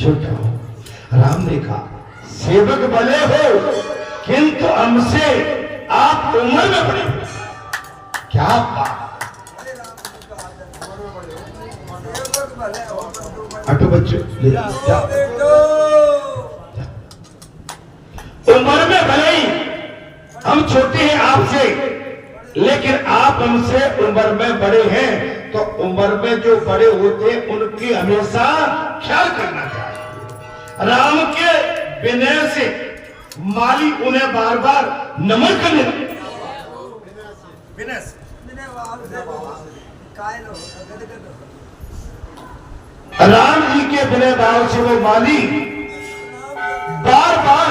छोटा हो। राम ने कहा सेवक भले हो किंतु हमसे आप उम्र में बड़े हो। क्या बात, ऑटो बच्चों ले जाओ। उम्र में भले ही हम छोटे हैं आपसे, लेकिन आप हमसे उम्र में बड़े हैं, तो उम्र में जो बड़े होते हैं उनकी हमेशा ख्याल करना चाहिए। राम के विनय से माली उन्हें बार बार नमन करने लगे। राम जी के विनय भाव से वो माली बार बार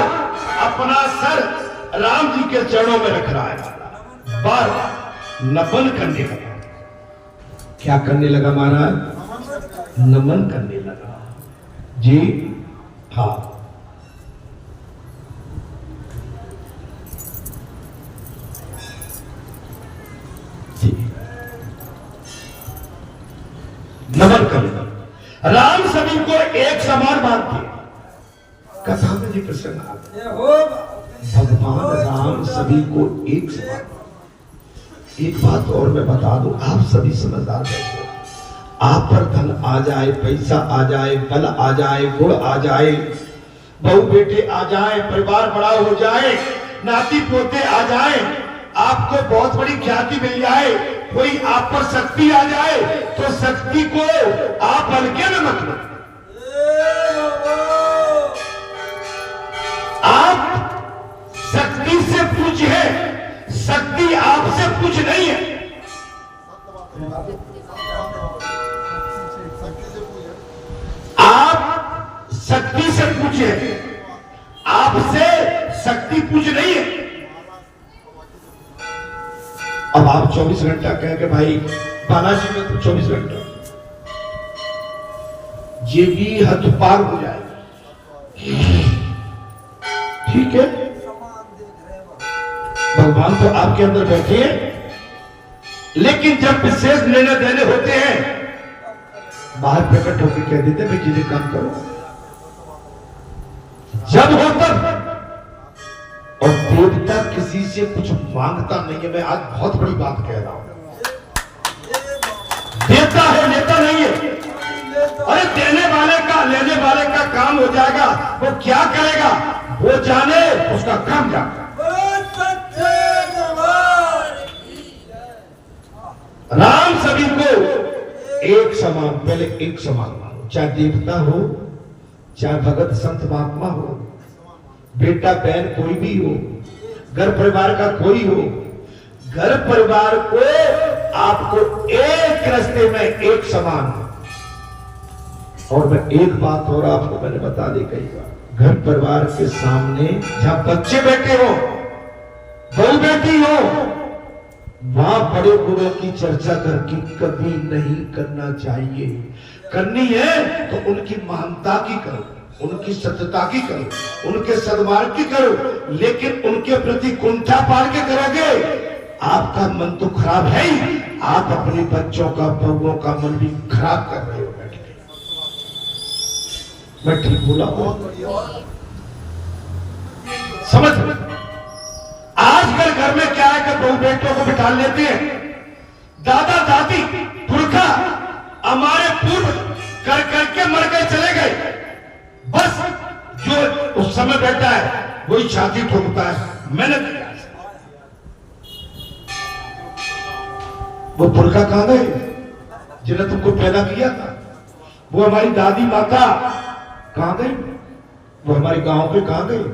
अपना सर राम जी के चरणों में रख रहा है, बार बार नमन करने लगा। क्या करने लगा महाराज? नमन करने लगा जी। हाँ, नमन करना। राम सभी को एक समान मानते। कथा में जी प्रसंग भगवान राम सभी को एक समान। एक बात और मैं बता दूं, आप सभी समझदार बैठो। आप पर धन आ जाए, पैसा आ जाए, बल आ जाए, गुण आ जाए, बहू बेटे आ जाए, परिवार बड़ा हो जाए, नाती पोते आ जाए, आपको बहुत बड़ी ख्याति मिल जाए, कोई आप पर शक्ति आ जाए, तो शक्ति को आप हल्के में मत लो। आप शक्ति से पूछ है, शक्ति आपसे पूछ नहीं है। आप शक्ति से पूछे, आपसे शक्ति पूछ नहीं है। अब आप 24 घंटा कहें कि भाई बालाजी में तो 24 घंटा, ये भी हद पार हो जाएगा। ठीक है, भगवान तो आपके अंदर बैठे हैं, लेकिन जब विशेष निर्णय देने होते हैं बाहर प्रकट होकर कह देते भाई चीजें काम करो, जब हो तब। और देवता किसी से कुछ मांगता नहीं है। मैं आज बहुत बड़ी बात कह रहा हूं, देता है, लेता नहीं है। अरे देने वाले का लेने वाले का काम हो जाएगा, वो क्या करेगा वो जाने, उसका काम जाएगा। राम सभी को एक समान, पहले एक समान मानो, चाहे देवता हो, चाहे भगत संत महात्मा हो, बेटा बहन कोई भी हो, घर परिवार का कोई हो, घर परिवार को आपको एक रास्ते में एक समान। और मैं एक बात और आपको मैंने बता दी कई बार, घर परिवार के सामने जहां बच्चे बैठे हो, बहू बेटी हो, वहां बड़े बुरे की चर्चा करके कभी नहीं करना चाहिए। करनी है तो उनकी महानता की करो, उनकी सत्यता की करो, उनके सद्मार्ग की करो, लेकिन उनके प्रति कुंठा पाल के करोगे, आपका मन तो खराब है ही, आप अपने बच्चों का, बहुओं का मन भी खराब कर रहे हो बैठ के। मैं ठीक बोला? समझ। आजकल घर में क्या है कि बहू बेटों को बिठा लेते हैं, दादा दादी पुरखा हमारे पूर्व कर करके मर गए, चले गए, बस जो उस समय बैठा है वही छाती ठोकता है, मैंने किया। वो पुरखा कहां गए जिन्हें तुमको पैदा किया था? वो हमारी दादी माता कहां गई? वो हमारे गांव के कहां गए?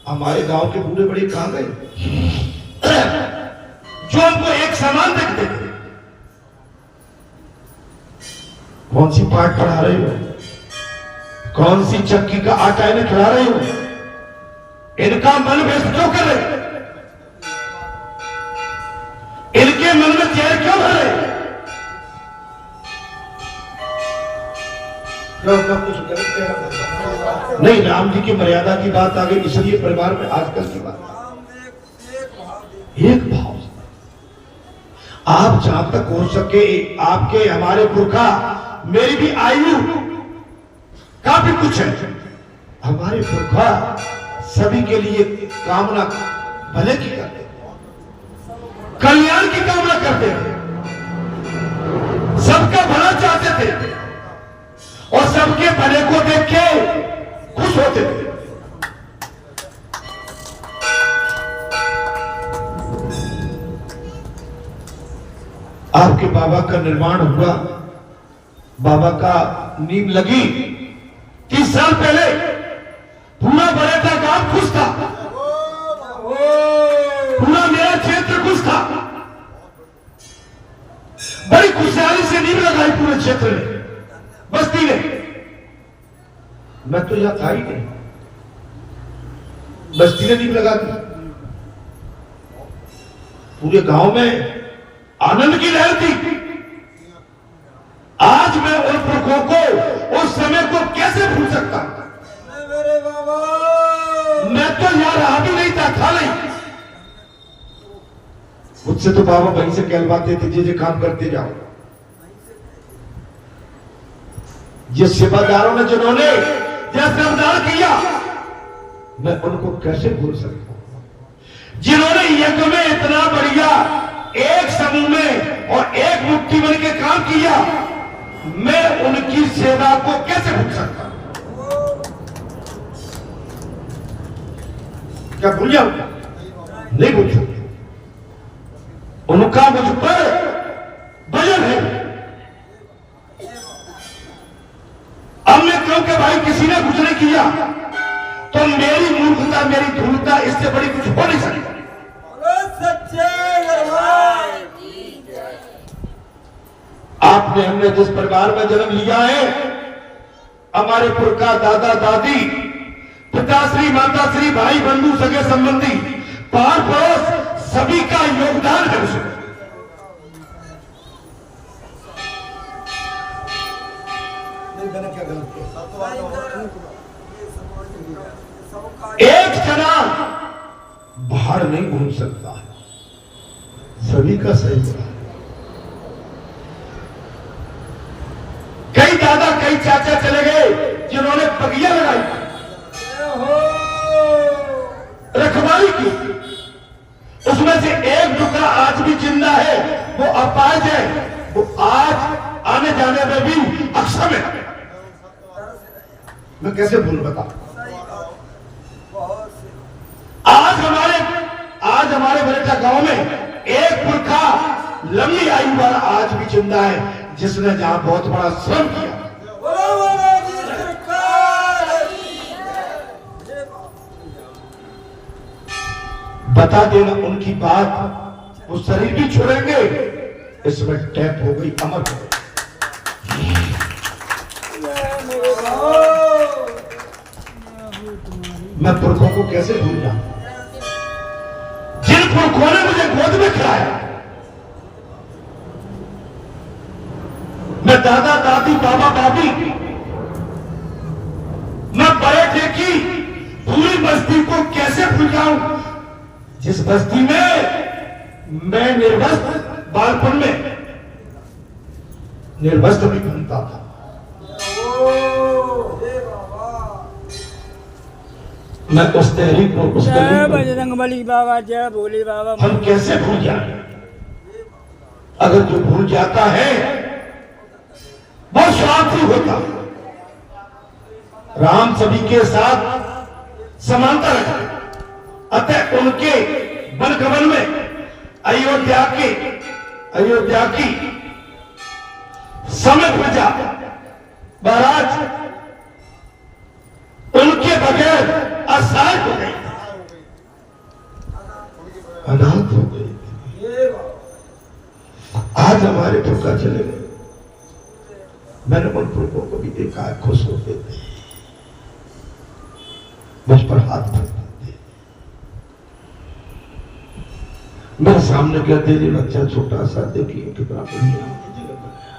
हमारे गांव के बूढ़े बड़े कहां गए जो हमको एक समान देखते थे? कौन सी पाठ पढ़ा रहे हो? कौन सी चक्की का आटा इन्हें खिला रहे हो? इनका मन व्यस्त क्यों कर रहे? इनके मन में चैन क्यों भर रहे? कुछ गलत कह रहा नहीं, राम जी की मर्यादा की बात आ गई, इसलिए परिवार में आजकल की बात एक भाव। आप जहां तक हो सके, आपके हमारे पुरखा, मेरी भी आयु काफी कुछ है। हमारे पुरखा सभी के लिए कामना भले की करते, कल्याण की कामना करते थे, सबका भला चाहते थे और सबके भले को देख के खुश होते थे। आपके बाबा का निर्माण हुआ, बाबा का नींव लगी 30 साल पहले, पूरा बरेटा गांव खुश था, पूरा मेरा क्षेत्र खुश था, बड़ी खुशहाली से नींव लगाई पूरे क्षेत्र में, बस्ती ने। मैं तो यहां था ही नहीं, बस्ती ने नींव लगा दी। पूरे गांव में आनंद की लहर थी। आज मैं उन पुरखों को, उस समय को कैसे भूल सकता? मेरे बाबा, मैं तो यहां रहा भी नहीं था नहीं। मुझसे तो बाबा वहीं से कहलवाते थे, जे काम करते जाओ। ये सेवादारों ने जिन्होंने यह श्रमदान किया, मैं उनको कैसे भूल सकता हूं? जिन्होंने यज्ञ में इतना बढ़िया एक समूह में और एक मुट्ठी बन के काम किया, मैं उनकी सेवा को कैसे भूल सकता? क्या भूल जाऊं? नहीं भूल सकता। उनका मुझ पर वजन है। अब मैं कहूं कि भाई किसी ने कुछ नहीं किया तो मेरी मूर्खता, मेरी धूर्तता इससे बड़ी कुछ हो नहीं सकती। सच्चे दरबार। आपने, हमने जिस परिवार में जन्म लिया है, हमारे पुरखा, दादा दादी, पिताश्री, माताश्री, भाई बंधु, सगे संबंधी, पार पड़ोस, सभी का योगदान है उसमें। एक जना बाहर नहीं घूम सकता, सभी का सहयोग है। कई दादा, कई चाचा चले गए जिन्होंने बगिया लगाई, रखवाली की, उसमें से एक टुकड़ा आज भी जिंदा है, वो अपाज है, वो आज आने जाने में भी अक्षम है। मैं कैसे भूल बता? आज हमारे बरेटा गांव में एक पुरखा लंबी आयु वाला आज भी जिंदा है, जिसने जहां बहुत बड़ा श्रम किया। बता देना उनकी बात, वो शरीर भी छोड़ेंगे, इसमें टैप हो गई, अमर हो गई। मैं पुरखों को कैसे भूल जाऊं, जिन पुरखों ने मुझे गोद में खिलाया। मैं दादा दादी, बाबा दादी, मैं बरेटे की पूरी बस्ती को कैसे भूल जाऊं, जिस बस्ती में मैं निर्वस्त्र, बालपन में निर्वस्त्र भी घूमता था। मैं उस तहरीक को, उस जय बजरंगबली बाबा, जय भोले बाबा, हम कैसे भूल जाए? अगर जो भूल जाता है वो स्वार्थी होता। राम सभी के साथ समानता रखते, अतः उनके बनगमन में अयोध्या की समय प्रजा महाराज उनके बगैर असहाय हो गई, अनाथ हो गई। आज हमारे पुरखा चले गए, मैंने उन पुरखों को भी देखा है, खुश होते थे, मुझ पर हाथ रखते थे, मेरे सामने कहते थे बच्चा छोटा सा, देखिए कितना बढ़िया जगह बनाया।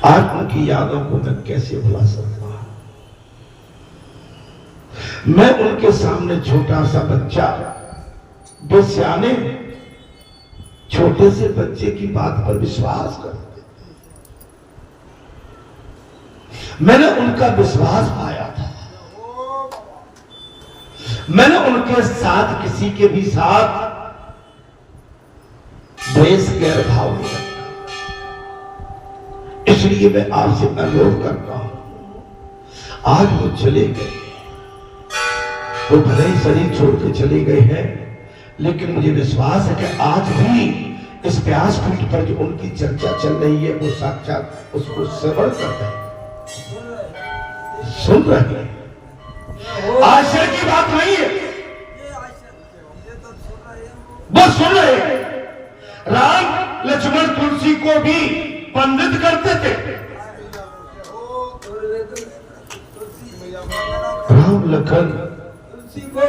आज उनकी यादों को मैं कैसे भुला सकता? मैं उनके सामने छोटा सा बच्चा, वो सियाने छोटे से बच्चे की बात पर विश्वास करते थे। मैंने उनका विश्वास पाया था। मैंने उनके साथ किसी के भी साथ द्वेष गैर भाव नहीं रखा। इसलिए मैं आपसे अनुरोध करता हूं, आज वो चले गए, वो भले ही शरीर छोड़ के चले गए हैं, लेकिन मुझे विश्वास है कि आज भी इस व्यासपीठ पर जो उनकी चर्चा चल रही है वो साक्षात उसको श्रवण कर रहे हैं, सुन रहे हैं। आश्चर्य की बात नहीं है, वो सुन रहे हैं। राम लक्ष्मण तुलसी को भी बंधित करते थे। राम लखन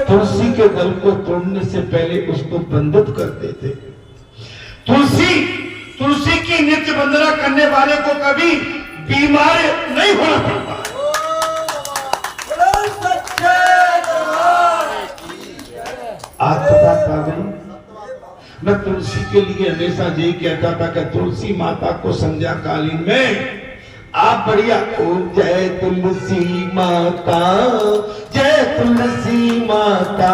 तुलसी के दल को तोड़ने से पहले उसको बंधित करते थे। तुलसी की नित्य वंदना करने वाले को कभी बीमार नहीं होना पड़ता। आज पता था नहीं, मैं तुलसी के लिए हमेशा यही कहता था कि तुलसी माता को संध्या कालीन में आप बढ़िया ओम जय तुलसी माता, जय तुलसी माता,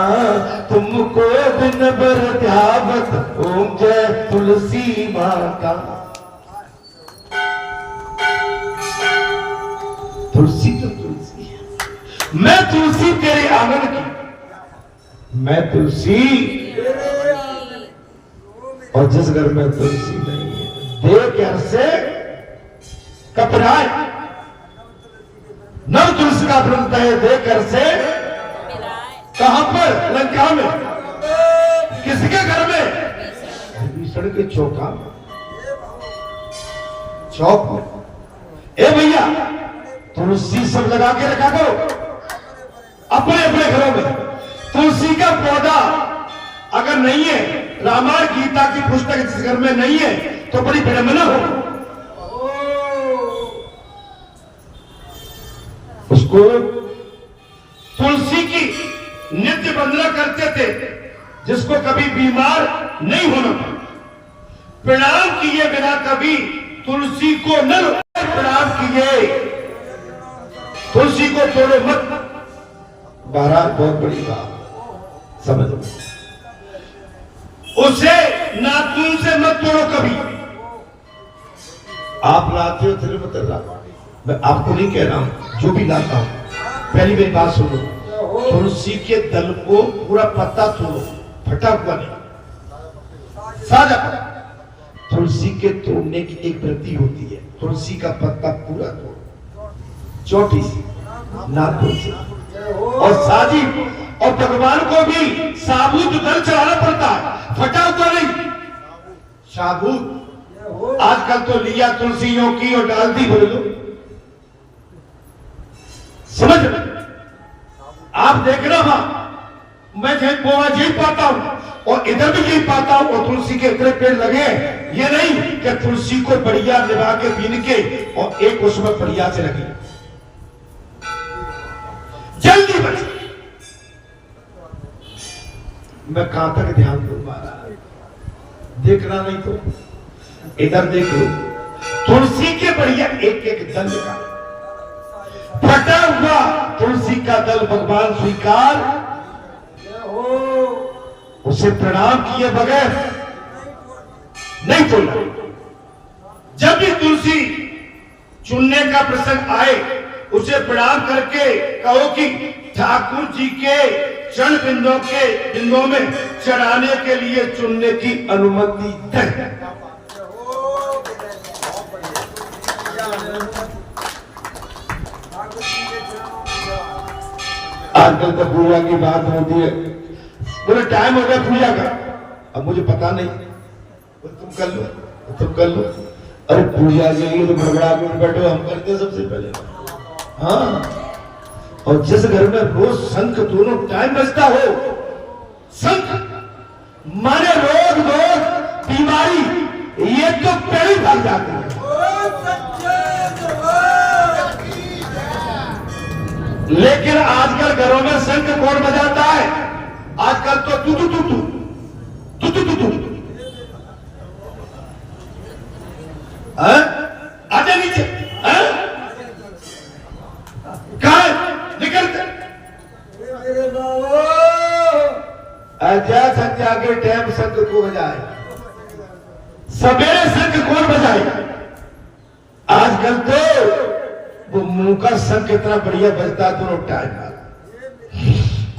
तुमको दिन भर ध्यावत, ओम जय तुलसी माता। तुलसी तो तुलसी है। मैं तुलसी तेरे आंगन की, मैं तुलसी, और जिस घर में तुलसी नहीं है, देव घर से कपराए। नव तुलसी का ब्रह्म है, देकर से कहां पर? लंका में। किसके घर में? भीषण के चौका में, चौक में। ए भैया, तुलसी सब लगा के रखा करो अपने अपने घरों में। तुलसी का पौधा अगर नहीं है, रामायण गीता की पुस्तक जिस घर में नहीं है, तो बड़ी विडंबना हो। उसको तुलसी की नित्य वंदना करते थे, जिसको कभी बीमार नहीं होना पड़ा। प्रणाम किए बिना कभी तुलसी को न प्रणाम किए, तुलसी को तोड़ो मत। बारात बहुत बड़ी बात समझ लो, उसे नाखून से मत तोड़ो कभी। आप लाते हो तिरुपति, मैं आपको नहीं कह रहा हूं, जो भी लाता हूं, पहली मेरी बात सुनो। तुलसी के दल को पूरा पत्ता तोड़ो, फटा हुआ नहीं, सादा। तुलसी के तोड़ने की एक वृत्ति होती है, तुलसी का पत्ता पूरा तोड़ो, चोटी से, नाखून से, और साजी। और भगवान को भी साबुत दल चढ़ाना पड़ता है, फटा हुआ नहीं, साबुत। आजकल तो लिया तुलसियों की और डाल दी, बोले लो, समझ में? आप देखना, मैं यही पाता हूं और इधर भी यही पाता हूं, और तुलसी के इतने पेड़ लगे हैं। ये नहीं कि तुलसी को बढ़िया निभा के बीन के और एक उसमें बढ़िया से लगी, जल्दी बच। मैं कहां तक ध्यान दूं महाराज, देखना नहीं तो इधर देख लो। तुलसी के बढ़िया एक एक दल का फटा हुआ तुलसी का दल भगवान स्वीकार, उसे प्रणाम किए बगैर नहीं तोड़ना। जब भी तुलसी चुनने का प्रसंग आए, उसे प्रणाम करके कहो कि ठाकुर जी के चरण बिंदों में चढ़ाने के लिए चुनने की अनुमति दें। आजकल तो पूजा की बात होती है, बोले टाइम हो गया पूजा का, अब मुझे पता नहीं, तुम कर लो, तुम कर लो। अरे पूजा के लिए तो बड़बड़ा के बैठो, हम करते हैं सबसे पहले। हाँ, और जिस घर में रोज शंख दोनों टाइम बजता हो, शंख माने रोग बीमारी, ये तो पहले भाग जाते हैं। लेकिन आजकल घरों में शंख कौन बजाता है? आजकल तो तू तू तू तू तू तू तू तू आजा नीचे, को बजाए, सवेरे शंख कौन बजाए? आजकल तो वो मुंह का शंख इतना बढ़िया बजता है दोनों टाइम।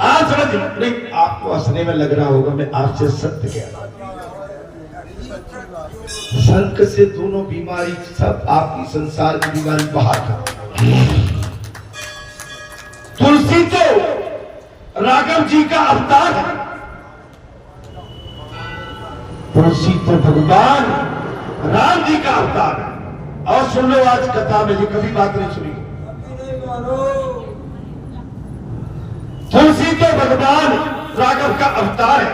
आज समझ नहीं, आपको हंसने में लग रहा होगा, मैं आपसे सत्य कह रहा हूं, शंख से दोनों बीमारी, सब आपकी संसार की बीमारी बाहर कर। तुलसी तो राघव जी का अवतार है, तुलसी तो भगवान राम जी का अवतार है। और सुन लो आज कथा में, ये कभी बात नहीं सुनी, तुलसी तो भगवान राघव का अवतार है।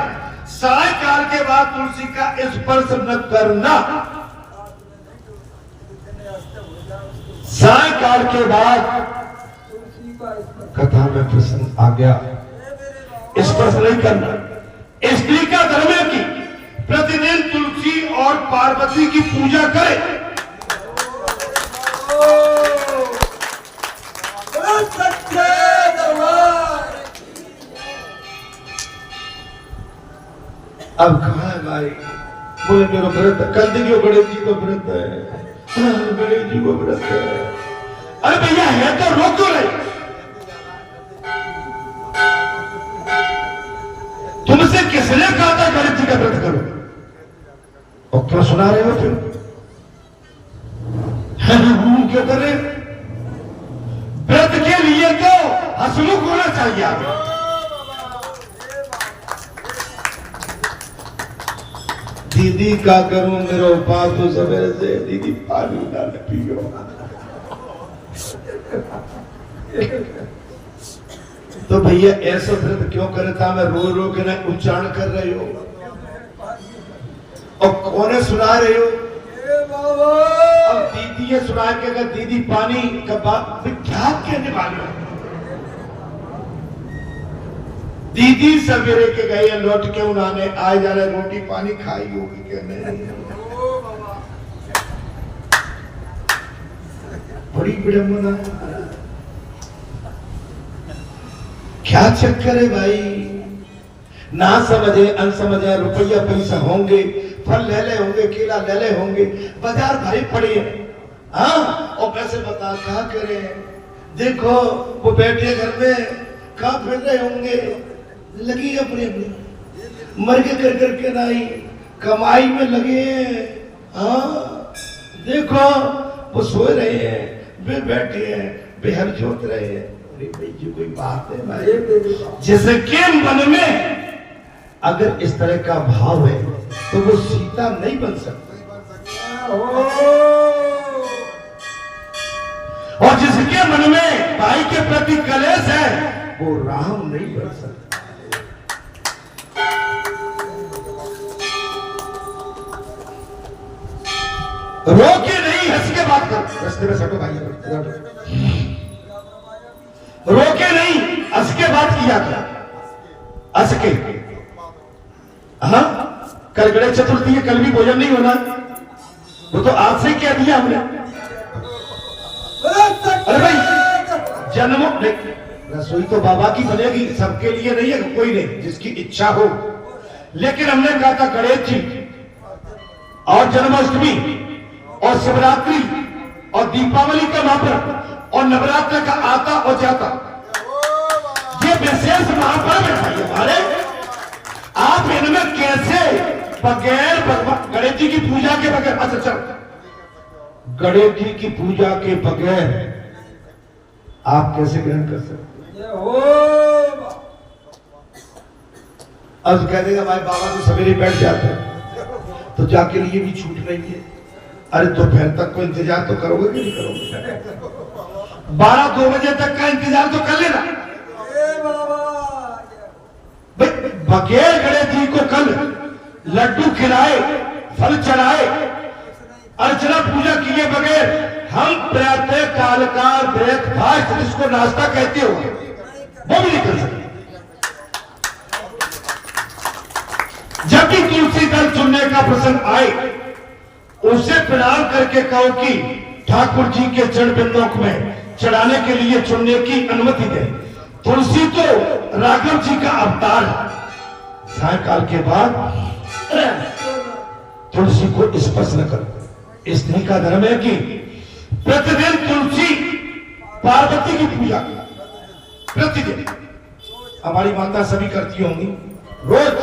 सायकाल के बाद तुलसी का स्पर्श न करना, सायकाल के बाद कथा में प्रसंग आ गया, स्पर्श नहीं करना। स्त्री का धर्म है कि प्रतिदिन तुलसी और पार्वती की पूजा करे। सच्चे दरबार। अब कहा है भाई, बोले मेरा व्रत कर दीजिए, गणेश जी को व्रत है, गणेश जी को व्रत है। अरे भैया है तो रोक क्यों रहे? तुमसे किसने कहा था गणेश जी का व्रत करो? और क्यों सुना रहे हो फिर? क्यों कर रहे? व्रत के लिए तो हंसमुख होना चाहिए आगे। दीदी का करूं मेरा उपास तो सवेरे से, दीदी पानी ना पियो। तो भैया ऐसा व्रत क्यों करे था? मैं रो रो के ना उच्चारण कर रहे हो, और कौन सुना रहे हो? अब दीदी ये सुना के अगर दीदी पानी का बात क्या कहने वाले हो? दीदी सवेरे के गए, लौट के उन्होंने आए जा रहे, रोटी पानी खाई होगी क्या? नहीं, बड़ी विडंबना। क्या चक्कर है भाई? ना समझे अनसमझे, रुपया पैसा होंगे, फल ले ले होंगे, केला ले ले होंगे, बाजार भरे पड़े। हाँ, और पैसे बता क्या करें? देखो वो बैठे घर में कहाँ फिर रहे होंगे, लगी अपनी अपनी मर के कर करके नहीं कमाई में लगे हैं। हाँ देखो वो सो रहे हैं, वे बैठे हैं, बेहद जोत रहे हैं। अरे भाई जी कोई बात है भाई, जिसके मन में अगर इस तरह का भाव है तो वो सीता नहीं बन सकती, और जिसके मन में भाई के प्रति कलेश है वो राम नहीं बन सकता। रोके नहीं, हंस के बात कर, रास्ते में सटो भाई, रोके नहीं, हंस के बात किया था, हंस के। हाँ, कल गणेश चतुर्थी है, कल भी भोजन नहीं होना, वो तो आज से कह दिया हमने। अरे भाई जन्मों रसोई तो बाबा की बनेगी, सबके लिए नहीं है, कोई नहीं, जिसकी इच्छा हो। लेकिन हमने कहा था गणेश जी और जन्माष्टमी और शिवरात्रि और दीपावली का महापर्व और नवरात्र का आता और जाता, ये विशेष महापर्व है भाई हमारे। आप इनमें कैसे बगैर गणेश जी की पूजा के बगैर, अच्छा चल, गणेश जी की पूजा के बगैर आप कैसे ग्रहण कर सकते? अब कह देगा भाई बाबा तो सवेरे बैठ जाते हैं, तो जाके लिए भी छूट नहीं है। अरे दोपहर तक को इंतजार तो करोगे कि नहीं करोगे? 12-2 बजे तक का इंतजार तो कर लेना भाई। बगैर गणेश जी को कल लड्डू खिलाए, फल चढ़ाए, अर्चना पूजा किए बगैर हम प्रातः काल का ब्रेकफास्ट, जिसको नाश्ता कहते हो, वो भी नहीं कर सकते। जब भी तुलसी दल चुनने का प्रसंग आए, उसे प्रणाम करके कहो कि ठाकुर जी के चरण बिंदों में चढ़ाने के लिए चुनने की अनुमति दे। तुलसी तो राघव जी का अवतार है। सायकाल के बाद तुलसी को स्पर्श न करो। स्त्री का धर्म है कि प्रतिदिन तुलसी पार्वती की पूजा प्रतिदिन। हमारी माता सभी करती होंगी रोज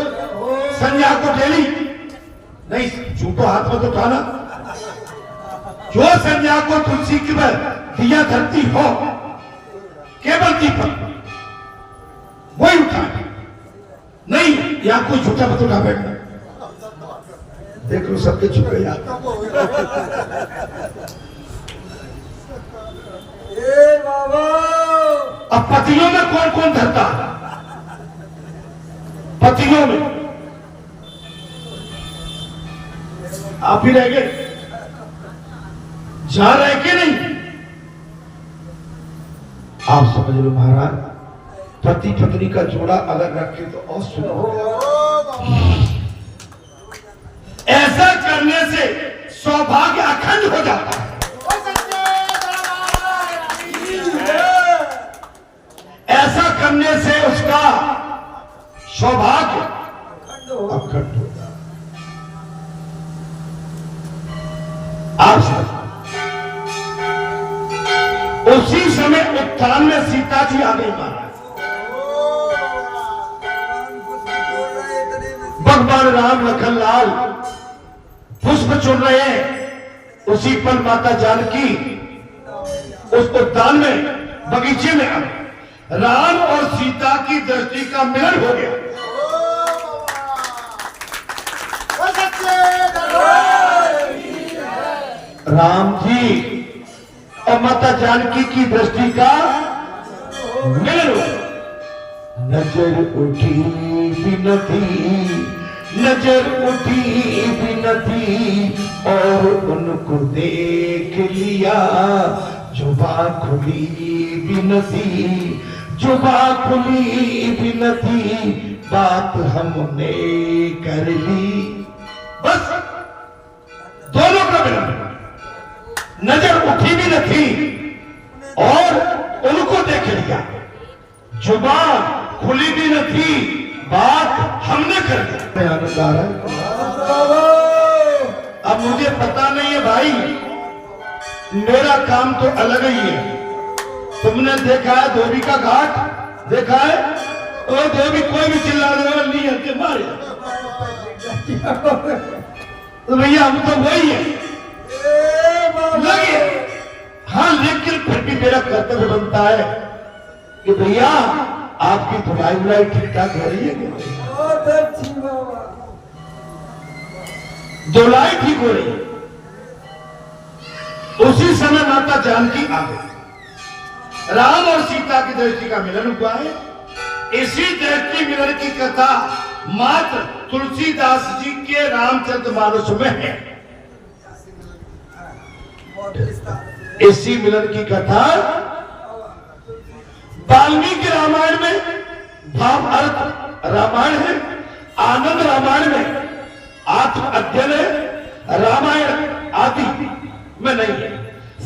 संध्या को डेली नहीं, झूठो हाथ मत उठाना। जो संध्या को तुलसी की दिया धरती हो केवल दीपक वही उठा नहीं, या कोई झूठा मत उठा बैठना। देख लो सबके छुपे याद। अब पतियों में कौन कौन धरता है? पतियों में आप ही रह गए, जहां रह के नहीं। आप समझ लो महाराज, पति पत्नी का जोड़ा अगर रखे तो और सुनो। ऐसा करने से सौभाग्य अखंड हो जाता है। ऐसा करने से उसका सौभाग्य अखंड होता है। आप समझ, उसी समय उत्थान में सीता जी आ गई महाराज। भगवान राम लखन लाल पुष्प चुन रहे हैं। उसी पल माता जानकी उस उद्यान में बगीचे में आ गई। राम और सीता की दृष्टि का मिलन हो गया। राम जी और माता जानकी की दृष्टि का मिलन हो गया। नजर उठी बिनती, नजर उठी बिनती और उनको देख लिया। जुबा खुली बिनती, जुबा खुली बिनती, बात हमने कर ली। बस दोनों का मिलन, नजर उठी भी न थी और उनको देख लिया। जुबान खुली भी न थी, बात हमने कर दी। आनंद आ रहा है। अब मुझे पता नहीं है भाई, मेरा काम तो अलग ही है। तुमने देखा है धोबी का घाट, देखा है? और धोबी कोई भी चिल्ला देगा नहीं हल्के मारे। तो भैया हम तो वही है लगे। हाँ, लेकिन फिर भी मेरा कर्तव्य बनता है कि भैया आपकी धुलाई उलाई ठीक ठाक हो रही है? बहुत अच्छी बाबा, धुलाई ठीक हो रही है। उसी समय माता जानकी आ गई। राम और सीता की दृष्टि का मिलन हुआ है। इसी दृष्टि मिलन की कथा मात्र तुलसीदास जी के रामचरितमानस में है। इसी मिलन की कथा वाल्मीकि रामायण में, भाव अर्थ रामायण है, आनंद रामायण में आत्म अध्ययन है, रामायण आदि में नहीं है।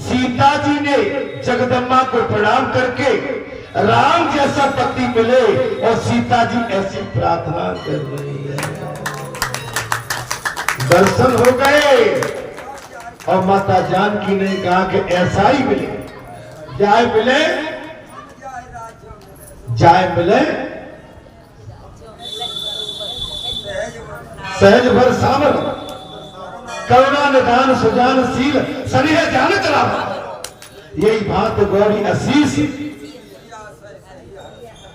सीता जी ने जगदम्बा को प्रणाम करके राम जैसा पति मिले और सीता जी ऐसी प्रार्थना कर रही है। दर्शन हो गए और माता जानकी ने कहा कि ऐसा ही मिले, जाए मिले, जाए मिले सहज भर सामर, करुणा निदान सुजान शील सनेह जानत राम। यही बात गौरी असीस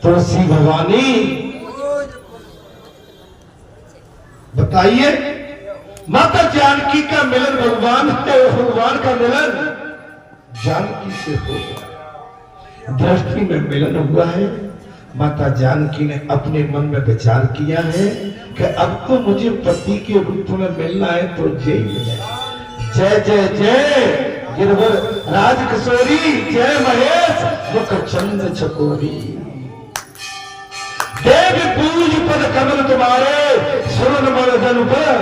तुलसी भवानी। बताइए, माता जानकी का मिलन भगवान का मिलन जानकी से हो गया। दृष्टि में मिलन हुआ है। माता जानकी ने अपने मन में विचार किया है कि अब तो मुझे पति के रूप में मिलना है तो जय मिले। जय जय जय गिरवर राज किशोरी, जय महेश मुख चंद्र चकोरी। देव पूज पद कमल तुम्हारे सुरन मर्दन पर।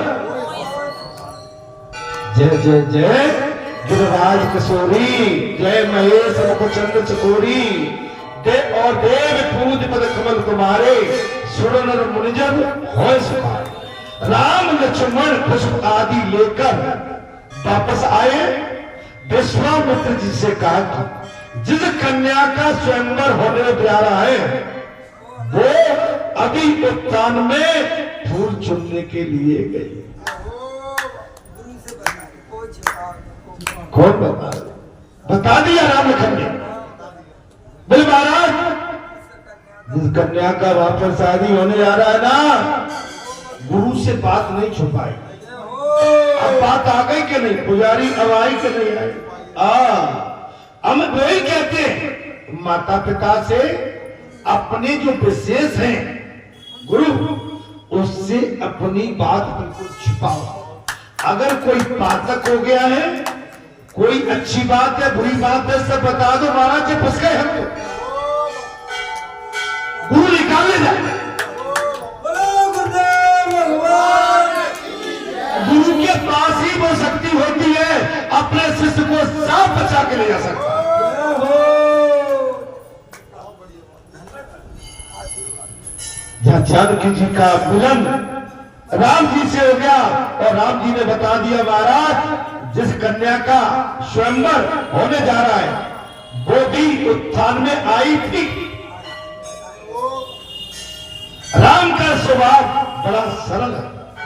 जय जय जय गिरिराज किशोरी, जय महेश मुख चंद्र चकोरी। और देव पूज पद कमल तुम्हारे सुरन मुनिजन होय सुखाए। राम लक्ष्मण पुष्प आदि लेकर वापस आए। विश्वामित्र जी से कहा कि जिस कन्या का स्वयंवर होने जा रहा है वो अभी उद्यान में फूल चुनने के लिए गई। कौन बता दिया राम लखन ने। बोले महाराज जिस कन्या का वापस शादी होने जा रहा है ना, गुरु से बात नहीं छुपाई। अब बात आ गई कि नहीं? पुजारी अब आई कि नहीं आई? हम वही कहते हैं माता पिता से अपने जो विशेष हैं गुरु, उससे अपनी बात बिल्कुल छुपाओ। अगर कोई पातक हो गया है, कोई अच्छी बात है बुरी बात है, सब बता दो। महाराज जी फंस गए हमको, गुरु निकालने जाए। गुरु के पास ही वो शक्ति होती है अपने शिष्य को साफ बचा के ले जा सकता है। जहां जानकी जी का मिलन राम जी से हो गया और राम जी ने बता दिया महाराज जिस कन्या का स्वयंवर होने जा रहा है वो भी उत्थान में आई थी। राम का स्वभाव बड़ा सरल है।